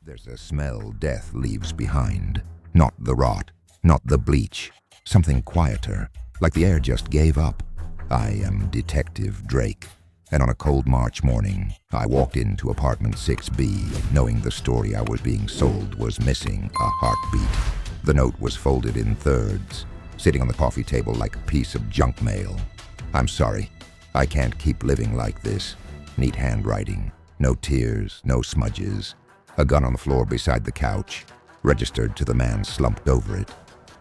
There's a smell death leaves behind. Not the rot, not the bleach. Something quieter, like the air just gave up. I am Detective Drayk, and on a cold March morning, I walked into apartment 6B, knowing the story I was being sold was missing a heartbeat. The note was folded in thirds, sitting on the coffee table like a piece of junk mail. I'm sorry, I can't keep living like this. Neat handwriting, no tears, no smudges. A gun on the floor beside the couch, registered to the man slumped over it,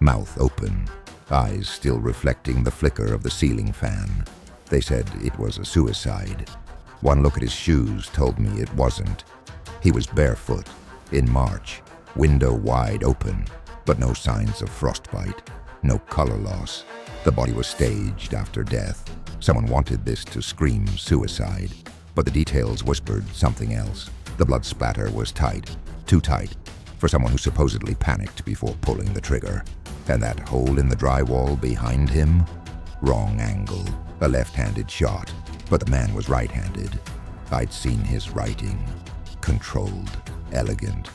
mouth open, eyes still reflecting the flicker of the ceiling fan. They said it was a suicide. One look at his shoes told me it wasn't. He was barefoot, in March, window wide open, but no signs of frostbite, no color loss. The body was staged after death. Someone wanted this to scream suicide, but the details whispered something else. The blood splatter was tight, too tight, for someone who supposedly panicked before pulling the trigger. And that hole in the drywall behind him? Wrong angle, a left-handed shot, but the man was right-handed. I'd seen his writing, controlled, elegant,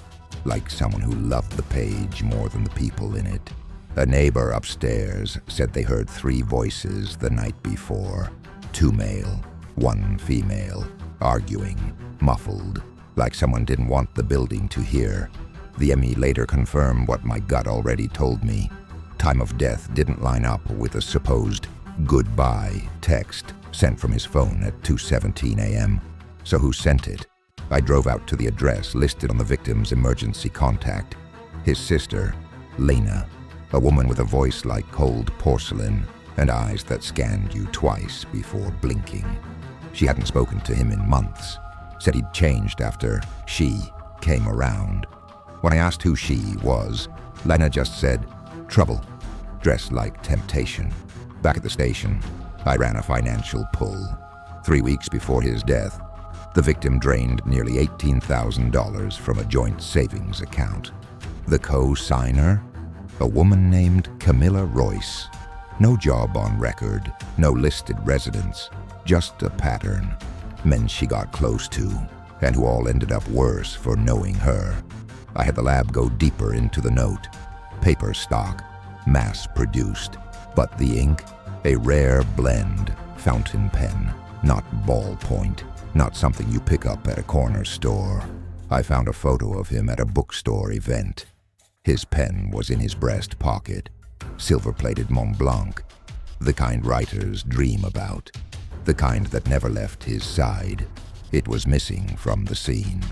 like someone who loved the page more than the people in it. A neighbor upstairs said they heard 3 voices the night before, 2 male, 1 female, arguing, muffled, like someone didn't want the building to hear. The ME later confirmed what my gut already told me. Time of death didn't line up with a supposed goodbye text sent from his phone at 2:17 a.m. So who sent it? I drove out to the address listed on the victim's emergency contact. His sister, Lena, a woman with a voice like cold porcelain and eyes that scanned you twice before blinking. She hadn't spoken to him in months. Said he'd changed after she came around. When I asked who she was, Lena just said, trouble, dressed like temptation. Back at the station, I ran a financial pull. 3 weeks before his death, the victim drained nearly $18,000 from a joint savings account. The co-signer? A woman named Camilla Royce. No job on record, no listed residence, just a pattern. Men she got close to, and who all ended up worse for knowing her. I had the lab go deeper into the note. Paper stock, mass-produced, but the ink, a rare blend, fountain pen, not ballpoint, not something you pick up at a corner store. I found a photo of him at a bookstore event. His pen was in his breast pocket, silver-plated Mont Blanc, the kind writers dream about. The kind that never left his side. It was missing from the scene.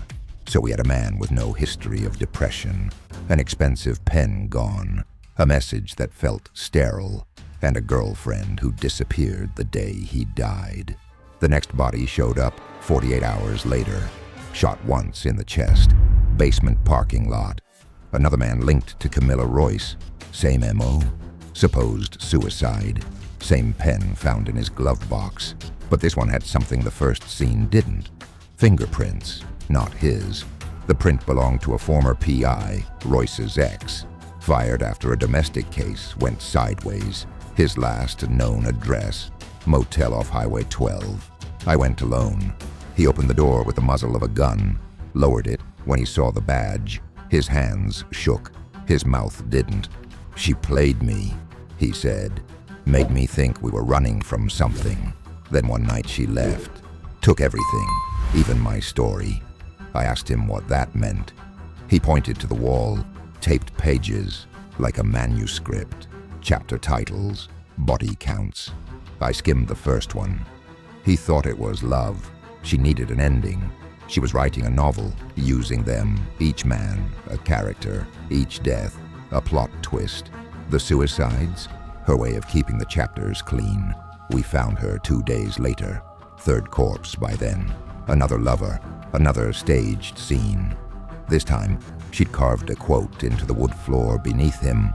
So we had a man with no history of depression, an expensive pen gone, a message that felt sterile, and a girlfriend who disappeared the day he died. The next body showed up 48 hours later, shot once in the chest, basement parking lot. Another man linked to Camilla Royce, same MO, supposed suicide. Same pen found in his glove box, but this one had something the first scene didn't. Fingerprints, not his. The print belonged to a former PI, Royce's ex. Fired after a domestic case went sideways. His last known address, motel off Highway 12. I went alone. He opened the door with the muzzle of a gun, lowered it when he saw the badge. His hands shook, his mouth didn't. She played me, he said. Made me think we were running from something. Then one night she left. Took everything, even my story. I asked him what that meant. He pointed to the wall, taped pages, like a manuscript. Chapter titles, body counts. I skimmed the first one. He thought it was love. She needed an ending. She was writing a novel, using them, each man, a character, each death, a plot twist. The suicides? Her way of keeping the chapters clean. We found her 2 days later. 3rd corpse by then. Another lover. Another staged scene. This time, she'd carved a quote into the wood floor beneath him.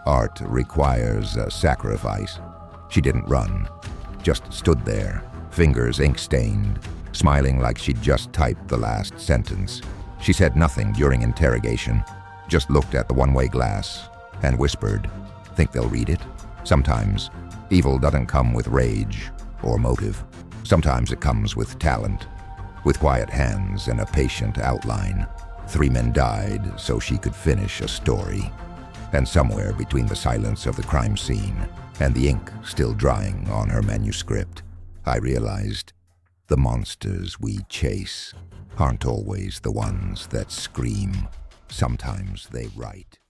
Art requires a sacrifice. She didn't run. Just stood there, fingers ink-stained, smiling like she'd just typed the last sentence. She said nothing during interrogation. Just looked at the one-way glass and whispered, "Think they'll read it?" Sometimes, evil doesn't come with rage or motive. Sometimes it comes with talent, with quiet hands and a patient outline. 3 men died so she could finish a story. And somewhere between the silence of the crime scene and the ink still drying on her manuscript, I realized the monsters we chase aren't always the ones that scream. Sometimes they write.